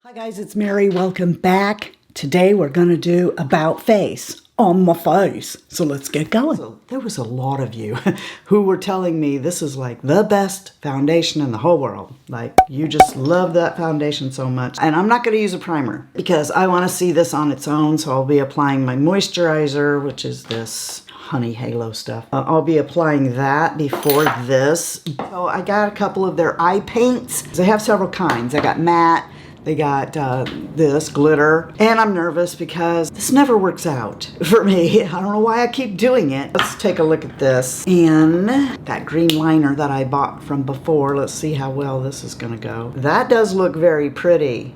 Hi guys, it's Mary. Welcome back. Today we're going to do about face on my face. So let's get going. So there was a lot of you who were telling me this is like the best foundation in the whole world. Like you just love that foundation so much. And I'm not going to use a primer because I want to see this on its own. So I'll be applying my moisturizer, which is this honey halo stuff. I'll be applying that before this. So I got a couple of their eye paints. They have several kinds. I got matte. They got this glitter, and I'm nervous because this never works out for me. I don't know why I keep doing it. Let's take a look at this. And that green liner that I bought from before, let's see how well this is gonna go. That does look very pretty.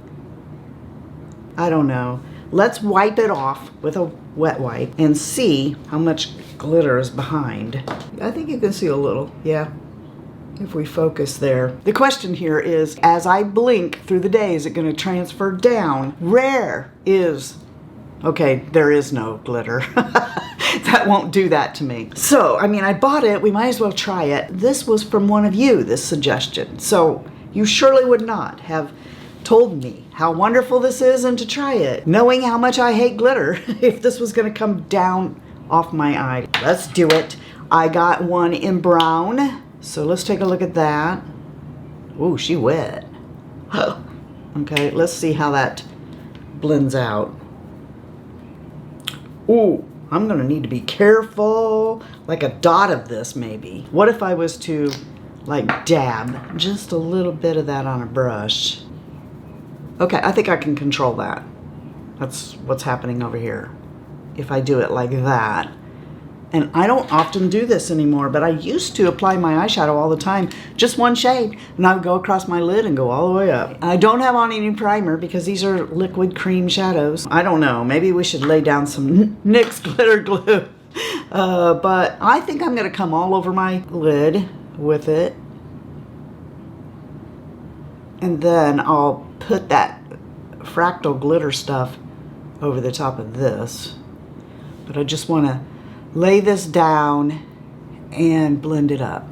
I don't know. Let's wipe it off with a wet wipe and see how much glitter is behind. I think you can see a little, yeah. If we focus there. The question here is, as I blink through the day, is it going to transfer down? Rare is, okay, there is no glitter. That won't do that to me. So, I mean, I bought it. We might as well try it. This was from one of you, this suggestion. So you surely would not have told me how wonderful this is and to try it, knowing how much I hate glitter, if this was going to come down off my eye. Let's do it. I got one in brown. So let's take a look at that. Ooh, she wet. Okay, let's see how that blends out. Ooh, I'm gonna need to be careful. Like a dot of this maybe. What if I was to like dab just a little bit of that on a brush? Okay, I think I can control that. That's what's happening over here. If I do it like that. And I don't often do this anymore, but I used to apply my eyeshadow all the time, just one shade, and I would go across my lid and go all the way up. I don't have on any primer because these are liquid cream shadows. I don't know, maybe we should lay down some NYX glitter glue. But I think I'm gonna come all over my lid with it. And then I'll put that Fractal glitter stuff over the top of this. But I just wanna lay this down and blend it up.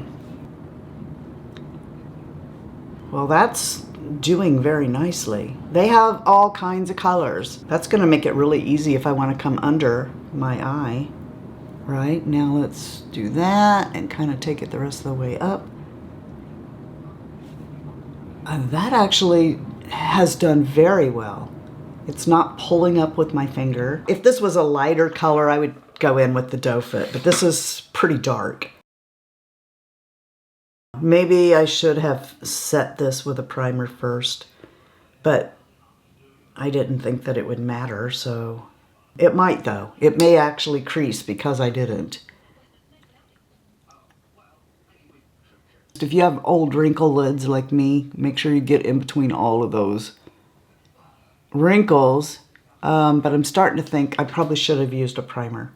Well, that's doing very nicely. They have all kinds of colors. That's gonna make it really easy if I wanna come under my eye. Right, now let's do that and kind of take it the rest of the way up. That actually has done very well. It's not pulling up with my finger. If this was a lighter color, I would go in with the doe foot, but this is pretty dark. Maybe I should have set this with a primer first, but I didn't think that it would matter, so it might though. It may actually crease because I didn't. If you have old wrinkle lids like me, make sure you get in between all of those wrinkles, but I'm starting to think I probably should have used a primer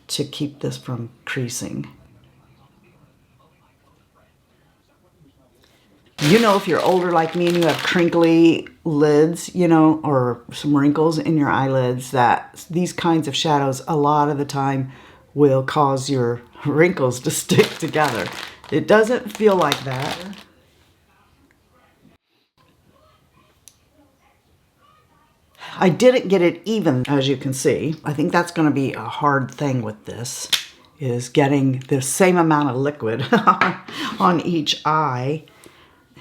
to keep this from creasing. You know, if you're older like me and you have crinkly lids, you know, or some wrinkles in your eyelids, that these kinds of shadows a lot of the time will cause your wrinkles to stick together. It doesn't feel like that. I didn't get it even, as you can see. I think that's going to be a hard thing with this, is getting the same amount of liquid on each eye.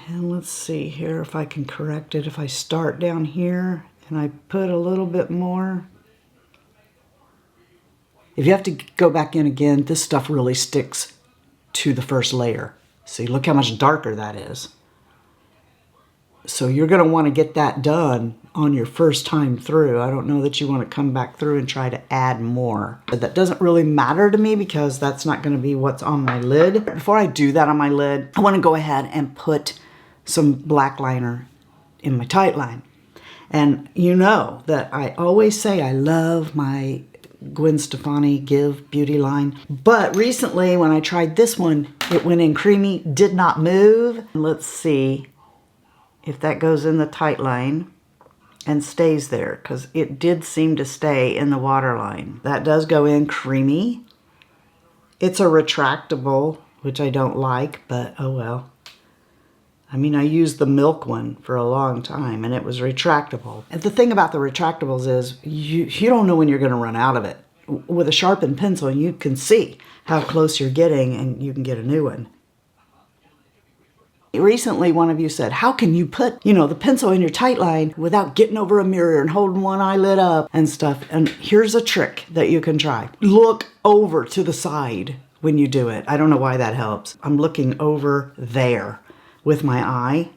And let's see here if I can correct it. If I start down here and I put a little bit more. If you have to go back in again, this stuff really sticks to the first layer. See, look how much darker that is. So you're going to want to get that done on your first time through. I don't know that you want to come back through and try to add more. But that doesn't really matter to me because that's not going to be what's on my lid. Before I do that on my lid, I want to go ahead and put some black liner in my tight line. And you know that I always say I love my Gwen Stefani Give Beauty line. But recently when I tried this one, it went in creamy, did not move. Let's see if that goes in the tight line and stays there, because it did seem to stay in the waterline. That does go in creamy. It's a retractable, which I don't like, but oh well. I mean, I used the milk one for a long time and it was retractable. And the thing about the retractables is you don't know when you're going to run out of it. With a sharpened pencil, you can see how close you're getting and you can get a new one. Recently, one of you said, how can you put, the pencil in your tight line without getting over a mirror and holding one eyelid up and stuff? And here's a trick that you can try. Look over to the side when you do it. I don't know why that helps. I'm looking over there with my eye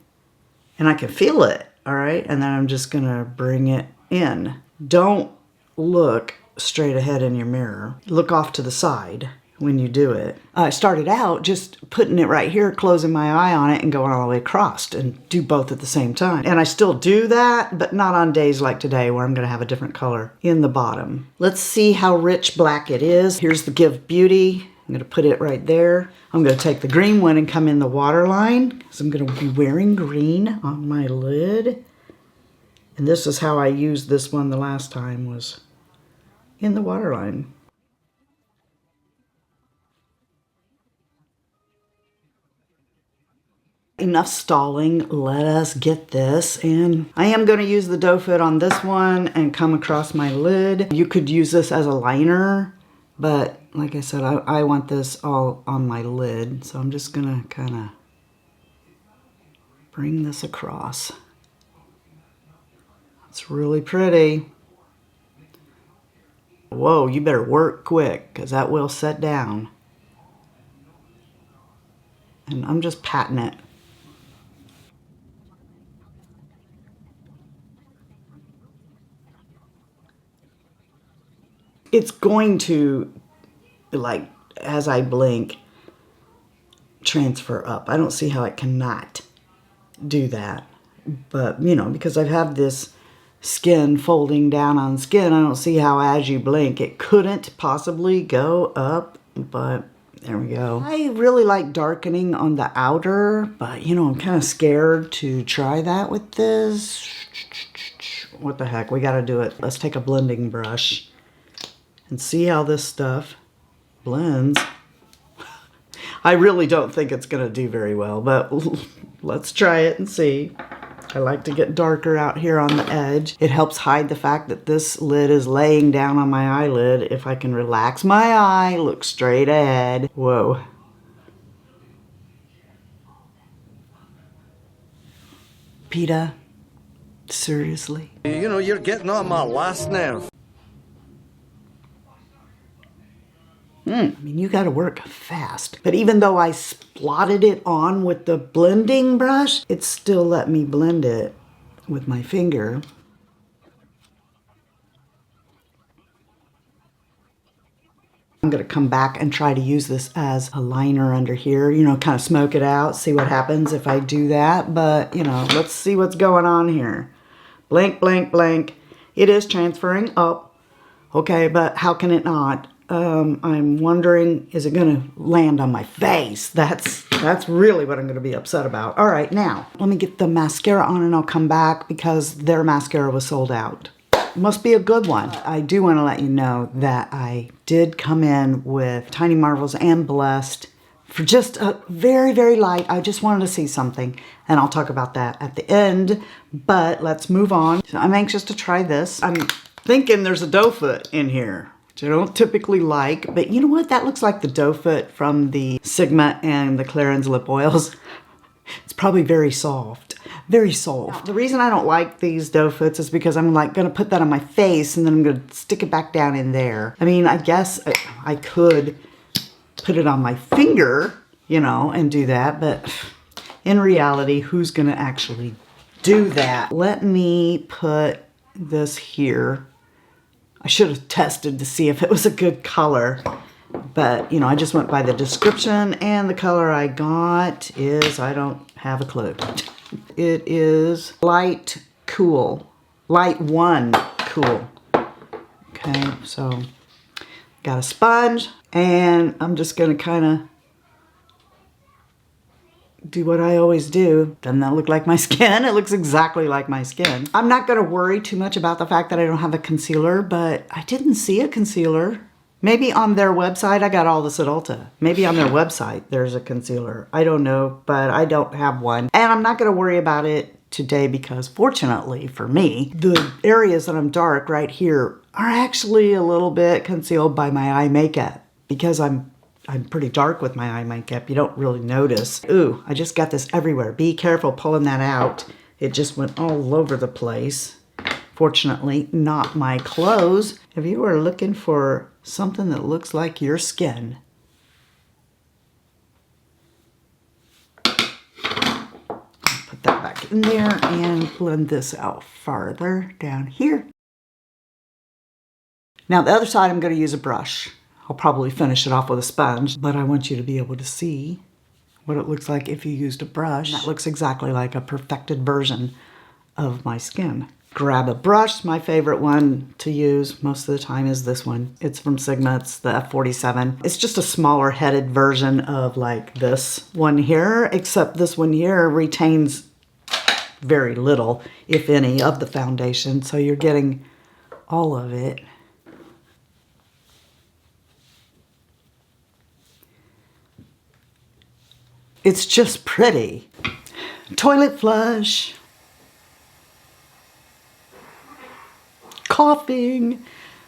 and I can feel it, all right? And then I'm just gonna bring it in. Don't look straight ahead in your mirror. Look off to the side when you do it. I started out just putting it right here, closing my eye on it and going all the way across and do both at the same time. And I still do that, but not on days like today where I'm gonna have a different color in the bottom. Let's see how rich black it is. Here's the Give Beauty. I'm gonna put it right there. I'm gonna take the green one and come in the waterline because I'm gonna be wearing green on my lid. And this is how I used this one the last time, was in the waterline. Enough stalling, let us get this. And I am gonna use the doe foot on this one and come across my lid. You could use this as a liner, but like I said, I want this all on my lid. So I'm just gonna kind of bring this across. It's really pretty. Whoa, you better work quick because that will set down. And I'm just patting it. It's going to, like, as I blink, transfer up. I don't see how it cannot do that. But, because I have this skin folding down on skin, I don't see how as you blink it couldn't possibly go up, but there we go. I really like darkening on the outer, but, I'm kind of scared to try that with this. What the heck, we got to do it. Let's take a blending brush and see how this stuff blends. I really don't think it's gonna do very well, but let's try it and see. I like to get darker out here on the edge. It helps hide the fact that this lid is laying down on my eyelid. If I can relax my eye, look straight ahead. Whoa. PETA, seriously? You're getting on my last nerve. I mean, you gotta work fast. But even though I splotted it on with the blending brush, it still let me blend it with my finger. I'm gonna come back and try to use this as a liner under here, kind of smoke it out, see what happens if I do that. But, let's see what's going on here. Blink, blink, blink. It is transferring up. Okay, but how can it not? I'm wondering, is it gonna land on my face? That's really what I'm gonna be upset about. All right, now, let me get the mascara on and I'll come back because their mascara was sold out. Must be a good one. I do wanna let you know that I did come in with Tiny Marvels and Blessed for just a very, very light. I just wanted to see something and I'll talk about that at the end, but let's move on. So I'm anxious to try this. I'm thinking there's a doe foot in here, which I don't typically like, but you know what? That looks like the doe foot from the Sigma and the Clarins lip oils. It's probably very soft, very soft. The reason I don't like these doe foots is because I'm like gonna put that on my face and then I'm gonna stick it back down in there. I mean, I guess I could put it on my finger, and do that, but in reality, who's gonna actually do that? Let me put this here. I should have tested to see if it was a good color, but I just went by the description and the color I got is, I don't have a clue. It is light cool, light 1 cool. Okay, so got a sponge and I'm just gonna kind of do what I always do. Doesn't that look like my skin? It looks exactly like my skin. I'm not gonna worry too much about the fact that I don't have a concealer, but I didn't see a concealer Maybe on their website, I got all this at Ulta. Maybe on their website there's a concealer. I don't know, but I don't have one. And I'm not going to worry about it today because fortunately for me, the areas that I'm dark right here are actually a little bit concealed by my eye makeup because I'm pretty dark with my eye makeup. You don't really notice. Ooh, I just got this everywhere. Be careful pulling that out. It just went all over the place. Fortunately, not my clothes. If you are looking for something that looks like your skin, put that back in there and blend this out farther down here. Now the other side I'm going to use a brush. I'll probably finish it off with a sponge, but I want you to be able to see what it looks like if you used a brush. That looks exactly like a perfected version of my skin. Grab a brush. My favorite one to use most of the time is this one. It's from Sigma. It's the F47. It's just a smaller headed version of like this one here, except this one here retains very little, if any, of the foundation. So you're getting all of it. It's just pretty. Toilet flush. Coughing,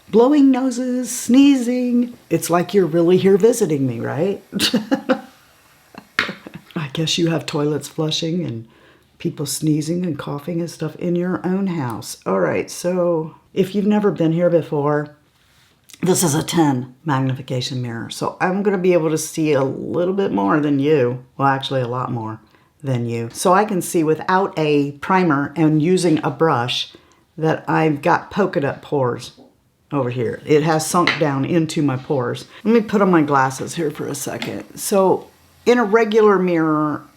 blowing noses, sneezing. It's like you're really here visiting me, right? I guess you have toilets flushing and people sneezing and coughing and stuff in your own house. All right, so if you've never been here before, this is a 10 magnification mirror. So I'm going to be able to see a little bit more than you. Well, actually a lot more than you. So I can see without a primer and using a brush that I've got polka dot pores over here. It has sunk down into my pores. Let me put on my glasses here for a second. So in a regular mirror,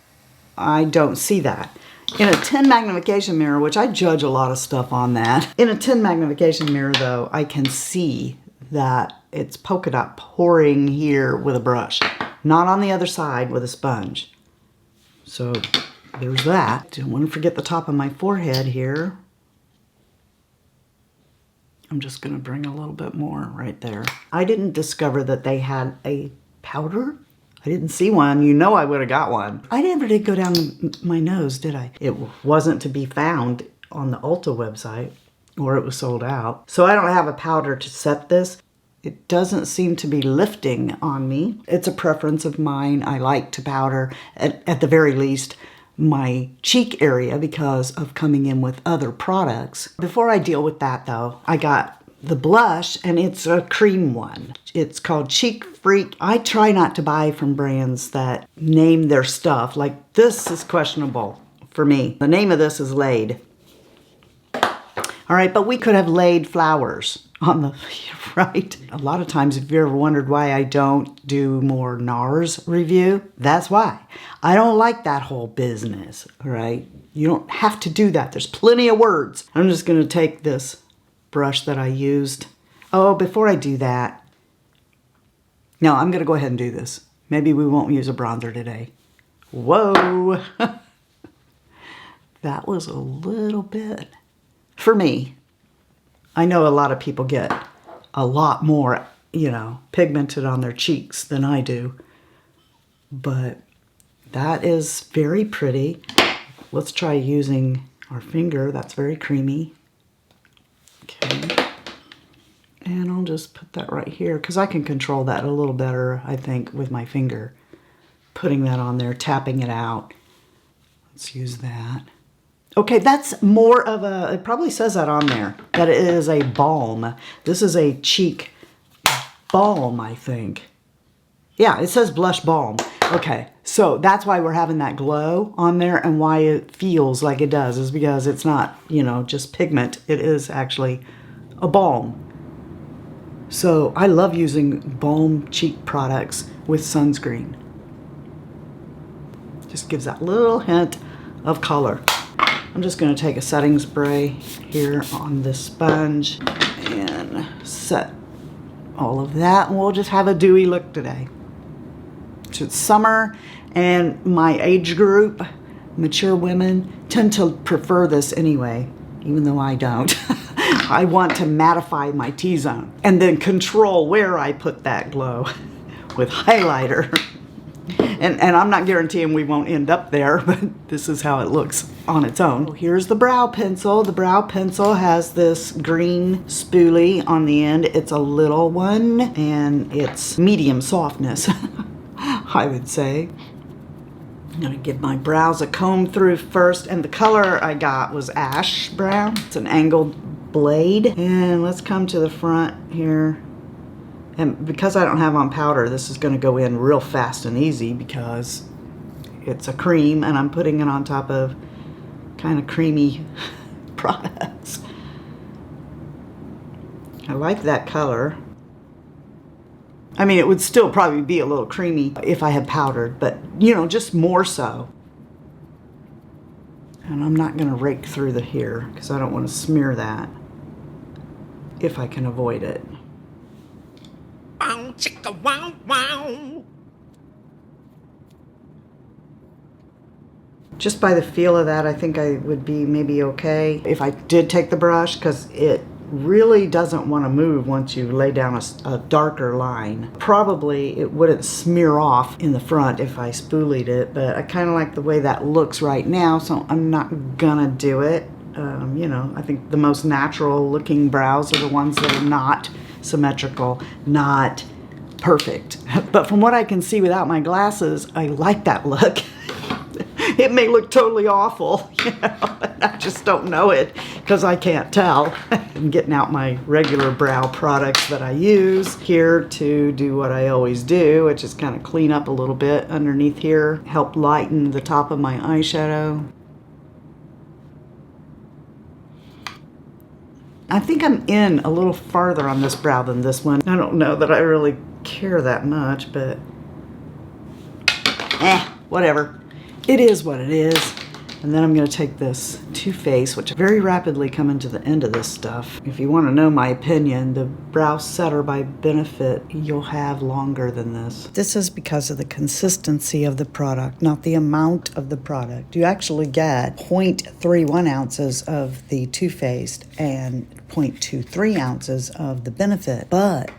I don't see that. In a 10 magnification mirror, which I judge a lot of stuff on that. In a 10 magnification mirror though, I can see that it's polka dot pouring here with a brush, not on the other side with a sponge. So there's that. Don't want to forget the top of my forehead here. I'm just going to bring a little bit more right there. I didn't discover that they had a powder. I didn't see one. You know I would have got one. I never did go down my nose, did I? It wasn't to be found on the Ulta website, or it was sold out. So I don't have a powder to set this. It doesn't seem to be lifting on me. It's a preference of mine. I like to powder, at the very least, my cheek area because of coming in with other products. Before I deal with that though, I got the blush and it's a cream one. It's called Cheek Freak. I try not to buy from brands that name their stuff. Like this is questionable for me. The name of this is Laid. All right, but we could have laid flowers on the, right? A lot of times, if you ever wondered why I don't do more NARS review, that's why. I don't like that whole business, all right? You don't have to do that. There's plenty of words. I'm just gonna take this brush that I used. Oh, before I do that, no, I'm gonna go ahead and do this. Maybe we won't use a bronzer today. Whoa, that was a little bit. For me, I know a lot of people get a lot more, you know, pigmented on their cheeks than I do. But that is very pretty. Let's try using our finger. That's very creamy. Okay. And I'll just put that right here because I can control that a little better, I think, with my finger. Putting that on there, tapping it out. Let's use that. Okay, that's more of a, it probably says that on there, that it is a balm. This is a cheek balm, I think. Yeah, it says blush balm. Okay, so that's why we're having that glow on there and why it feels like it does is because it's not, you know, just pigment. It is actually a balm. So I love using balm cheek products with sunscreen. Just gives that little hint of color. I'm just going to take a setting spray here on this sponge and set all of that, and we'll just have a dewy look today. So it's summer, and my age group, mature women, tend to prefer this anyway, even though I don't. I want to mattify my T-zone and then control where I put that glow with highlighter. And I'm not guaranteeing we won't end up there, but this is how it looks on its own. Here's the brow pencil. The brow pencil has this green spoolie on the end. It's a little one, and it's medium softness, I would say. I'm gonna give my brows a comb through first, and the color I got was ash brown. It's an angled blade. And let's come to the front here. And because I don't have on powder, this is gonna go in real fast and easy because it's a cream and I'm putting it on top of kind of creamy products. I like that color. I mean, it would still probably be a little creamy if I had powdered, but you know, just more so. And I'm not gonna rake through the hair because I don't want to smear that if I can avoid it. Wow, chicka, wow, wow. Just by the feel of that, I think I would be maybe okay if I did take the brush, because it really doesn't want to move once you lay down a darker line. Probably it wouldn't smear off in the front if I spoolied it, but I kind of like the way that looks right now, so I'm not gonna do it. You know, I think the most natural looking brows are the ones that are not symmetrical, not perfect. But from what I can see without my glasses, I like that look. It may look totally awful, you know, I just don't know it because I can't tell. I'm getting out my regular brow products that I use here to do what I always do, which is kind of clean up a little bit underneath here, help lighten the top of my eyeshadow. I think I'm in a little farther on this brow than this one. I don't know that I really care that much, but whatever. It is what it is. And then I'm going to take this Too Faced, which very rapidly coming to the end of this stuff. If you want to know my opinion, the brow setter by Benefit, you'll have longer than this. This is because of the consistency of the product, not the amount of the product. You actually get 0.31 ounces of the Too Faced and 0.23 ounces of the Benefit. But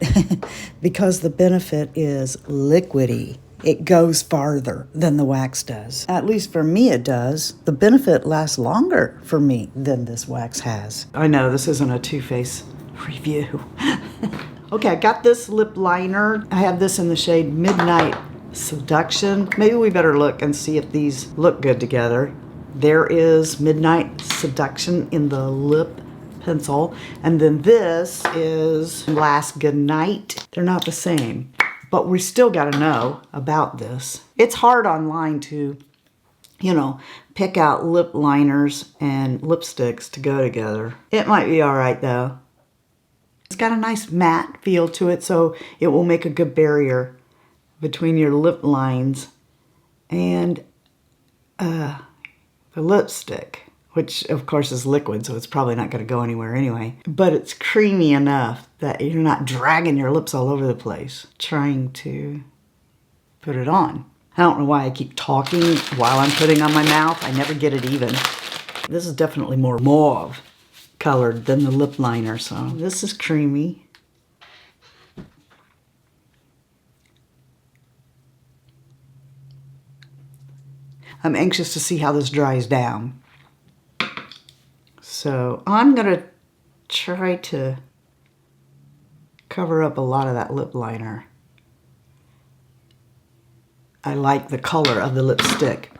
because the Benefit is liquidy, it goes farther than the wax does. At least for me it does. The Benefit lasts longer for me than this wax has. I know this isn't a Too Faced review. Okay, I got this lip liner. I have this in the shade Midnight Seduction. Maybe we better look and see if these look good together. There is Midnight Seduction in the lip pencil. And then this is Last Goodnight. They're not the same. But we still got to know about this. It's hard online to, you know, pick out lip liners and lipsticks to go together. It might be all right though. It's got a nice matte feel to it, so it will make a good barrier between your lip lines and the lipstick, which of course is liquid, so it's probably not going to go anywhere anyway. But it's creamy enough that you're not dragging your lips all over the place trying to put it on. I don't know why I keep talking while I'm putting on my mouth. I never get it even. This is definitely more mauve colored than the lip liner, so this is creamy. I'm anxious to see how this dries down. So I'm gonna try to cover up a lot of that lip liner. I like the color of the lipstick,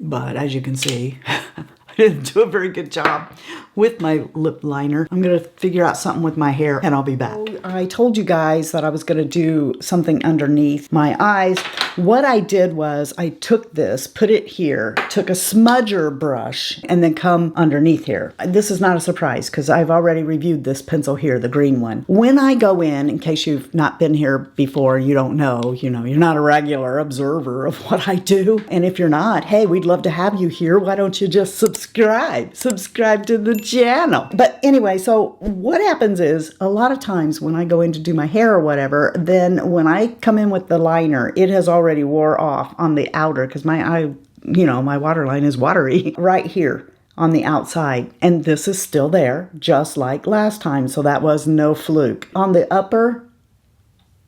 but as you can see, I didn't do a very good job with my lip liner. I'm gonna figure out something with my hair and I'll be back. I told you guys that I was gonna do something underneath my eyes. What I did was I took this, put it here, took a smudger brush, and then come underneath here. This is not a surprise because I've already reviewed this pencil here, the green one. When I go in case you've not been here before, you don't know, you're not a regular observer of what I do. And if you're not, hey, we'd love to have you here. Why don't you just subscribe to the channel? But anyway, so what happens is a lot of times when I go in to do my hair or whatever, then when I come in with the liner, it has already wore off on the outer because my eye, my waterline is watery right here on the outside. And this is still there, just like last time. So that was no fluke. On the upper,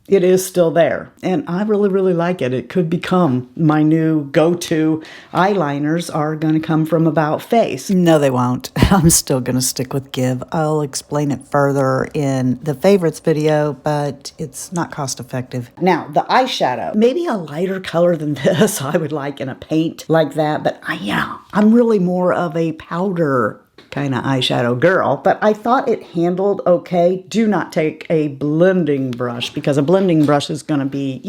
it is still there. And I really, really like it. It could become my new go-to. Eyeliners are going to come from About Face. No, they won't. I'm still going to stick with Give. I'll explain it further in the favorites video, but it's not cost effective. Now, the eyeshadow. Maybe a lighter color than this I would like in a paint like that. But I'm really more of a powder kind of eyeshadow girl, but I thought it handled okay. Do not take a blending brush, because a blending brush is going to be,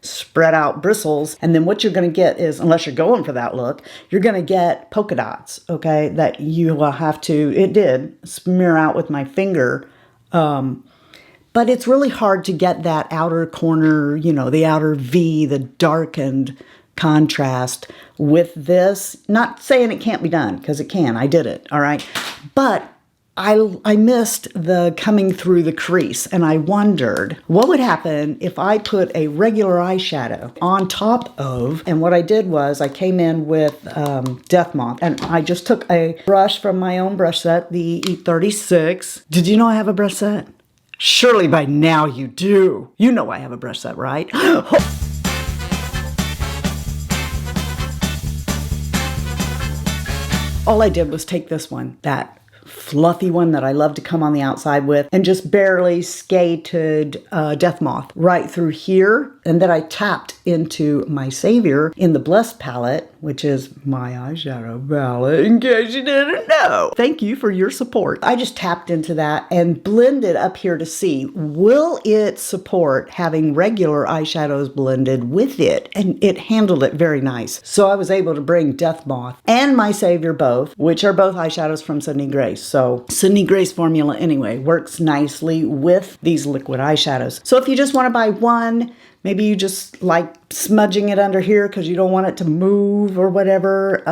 spread out bristles. And then what you're going to get is, unless you're going for that look, you're going to get polka dots, okay, that you will have to, it did smear out with my finger. But it's really hard to get that outer corner, the outer V, the darkened contrast with this. Not saying it can't be done, because it can. I did it, all right? But I missed the coming through the crease, and I wondered what would happen if I put a regular eyeshadow on top of, and what I did was I came in with Death Moth, and I just took a brush from my own brush set, the E36. Did you know I have a brush set? Surely by now you do. You know I have a brush set, right? All I did was take this one, that fluffy one that I love to come on the outside with, and just barely skated Death Moth right through here. And then I tapped into my Savior in the Blessed palette, which is my eyeshadow palette, in case you didn't know. Thank you for your support. I just tapped into that and blended up here to see, will it support having regular eyeshadows blended with it? And it handled it very nice. So I was able to bring Death Moth and my Savior both, which are both eyeshadows from Sydney Grace. So Sydney Grace formula anyway works nicely with these liquid eyeshadows. So if you just want to buy one, maybe you just like smudging it under here because you don't want it to move or whatever,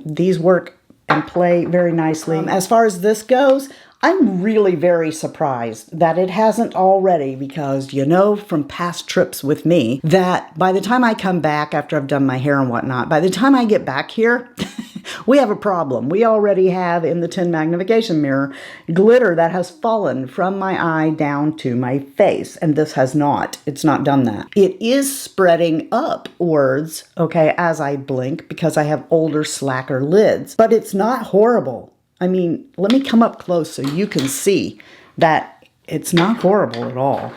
these work and play very nicely. As far as this goes, I'm really very surprised that it hasn't already, because from past trips with me that by the time I come back after I've done my hair and whatnot, by the time I get back here, we have a problem. We already have in the 10 magnification mirror glitter that has fallen from my eye down to my face, and this has not. It's not done that. It is spreading upwards, okay, as I blink, because I have older, slacker lids, but it's not horrible. I mean, let me come up close so you can see that it's not horrible at all.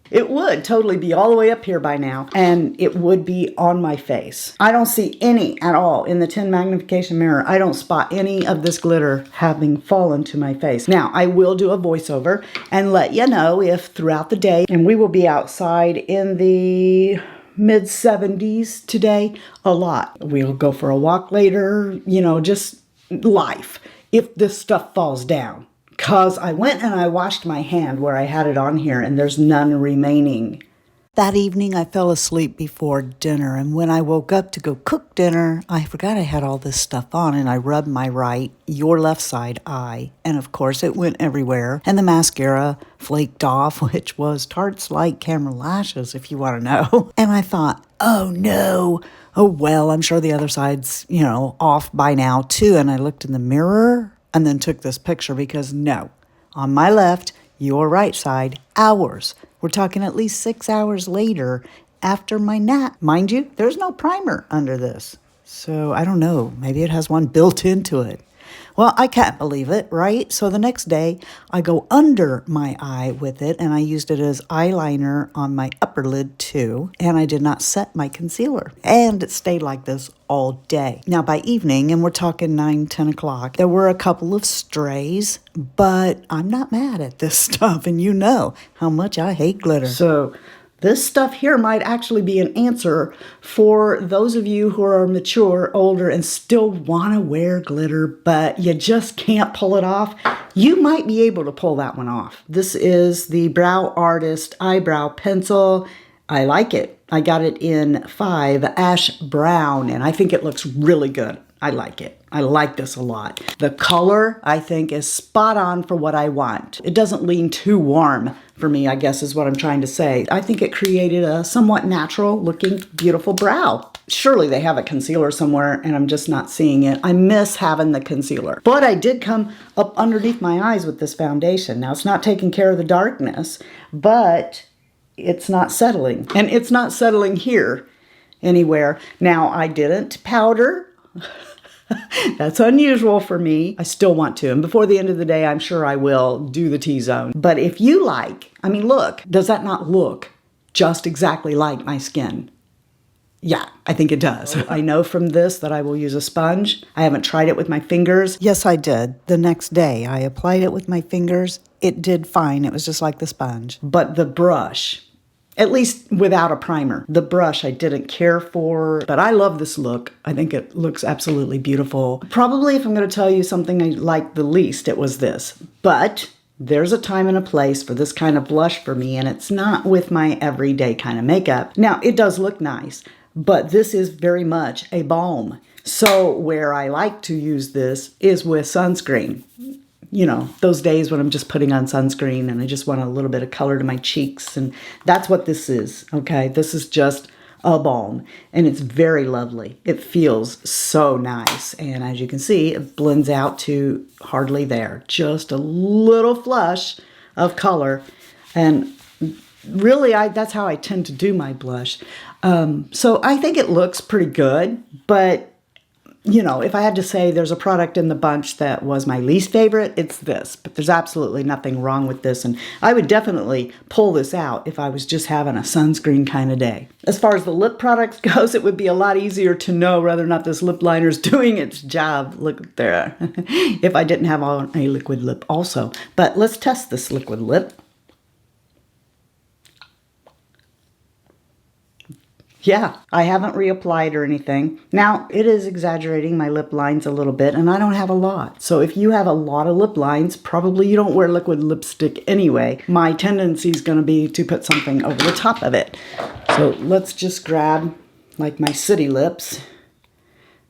It would totally be all the way up here by now, and it would be on my face. I don't see any at all in the 10 magnification mirror. I don't spot any of this glitter having fallen to my face. Now, I will do a voiceover and let you know if throughout the day, and we will be outside in the mid-70s today, a lot. We'll go for a walk later, just life, if this stuff falls down. Because I went and I washed my hand where I had it on here, and there's none remaining. That evening, I fell asleep before dinner, and when I woke up to go cook dinner, I forgot I had all this stuff on, and I rubbed my your left side eye, and of course it went everywhere, and the mascara flaked off, which was Tarte's Light Camera Lashes, if you want to know. And I thought, oh no, oh well, I'm sure the other side's, off by now too, and I looked in the mirror and then took this picture, because no, on my left, your right side, hours. We're talking at least 6 hours later after my nap. Mind you, there's no primer under this. So I don't know, maybe it has one built into it. Well, I can't believe it, right? So the next day, I go under my eye with it, and I used it as eyeliner on my upper lid too, and I did not set my concealer. And it stayed like this all day. Now, by evening, and we're talking 9, 10 o'clock, there were a couple of strays, but I'm not mad at this stuff, and you know how much I hate glitter. So this stuff here might actually be an answer for those of you who are mature, older, and still want to wear glitter, but you just can't pull it off. You might be able to pull that one off. This is the Brow Artist Eyebrow Pencil. I like it. I got it in 5 Ash Brown, and I think it looks really good. I like it. I like this a lot. The color, I think, is spot on for what I want. It doesn't lean too warm for me, I guess is what I'm trying to say. I think it created a somewhat natural looking, beautiful brow. Surely they have a concealer somewhere and I'm just not seeing it. I miss having the concealer. But I did come up underneath my eyes with this foundation. Now it's not taking care of the darkness, but it's not settling. And it's not settling here anywhere. Now I didn't powder. That's unusual for me. I still want to. And before the end of the day, I'm sure I will do the T-zone. But if you like, I mean, look, does that not look just exactly like my skin? Yeah, I think it does. I know from this that I will use a sponge. I haven't tried it with my fingers. Yes, I did. The next day, I applied it with my fingers. It did fine. It was just like the sponge. But the brush, at least without a primer, the brush I didn't care for. But I love this look. I think it looks absolutely beautiful. Probably if I'm going to tell you something I liked the least, it was this. But there's a time and a place for this kind of blush for me, and it's not with my everyday kind of makeup. Now, it does look nice, but this is very much a balm. So where I like to use this is with sunscreen. You know, those days when I'm just putting on sunscreen and I just want a little bit of color to my cheeks. And that's what this is, okay? This is just a balm. And it's very lovely. It feels so nice. And as you can see, it blends out to hardly there. Just a little flush of color. And really, that's how I tend to do my blush. So I think it looks pretty good, but you know, if I had to say there's a product in the bunch that was my least favorite, it's this. But there's absolutely nothing wrong with this, and I would definitely pull this out if I was just having a sunscreen kind of day. As far as the lip products goes, it would be a lot easier to know whether or not this lip liner is doing its job. Look there. If I didn't have on a liquid lip also. But let's test this liquid lip. Yeah, I haven't reapplied or anything. Now, it is exaggerating my lip lines a little bit, and I don't have a lot. So if you have a lot of lip lines, probably you don't wear liquid lipstick anyway. My tendency is going to be to put something over the top of it. So let's just grab like my city lips,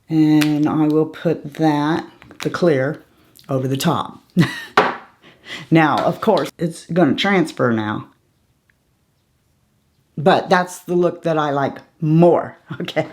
and I will put that, the clear, over the top. Now, of course, it's going to transfer now. But that's the look that I like more, okay,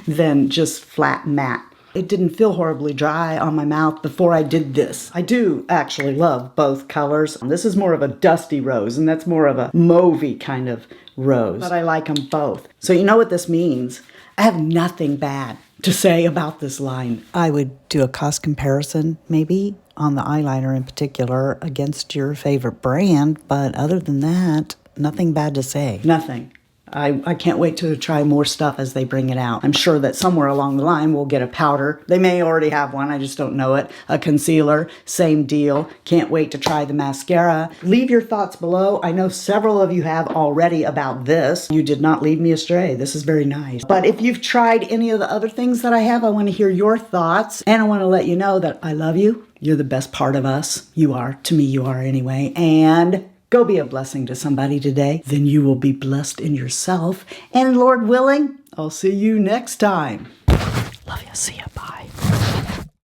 than just flat matte. It didn't feel horribly dry on my mouth before I did this. I do actually love both colors. This is more of a dusty rose, and that's more of a mauvey kind of rose. But I like them both. So you know what this means? I have nothing bad to say about this line. I would do a cost comparison, maybe, on the eyeliner in particular, against your favorite brand, but other than that, nothing bad to say. Nothing. I can't wait to try more stuff as they bring it out. I'm sure that somewhere along the line we'll get a powder. They may already have one, I just don't know it. A concealer, same deal. Can't wait to try the mascara. Leave your thoughts below. I know several of you have already about this. You did not lead me astray. This is very nice. But if you've tried any of the other things that I have, I want to hear your thoughts. And I want to let you know that I love you. You're the best part of us. You are. To me, you are anyway. And go be a blessing to somebody today. Then you will be blessed in yourself. And Lord willing, I'll see you next time. Love you. See you. Bye.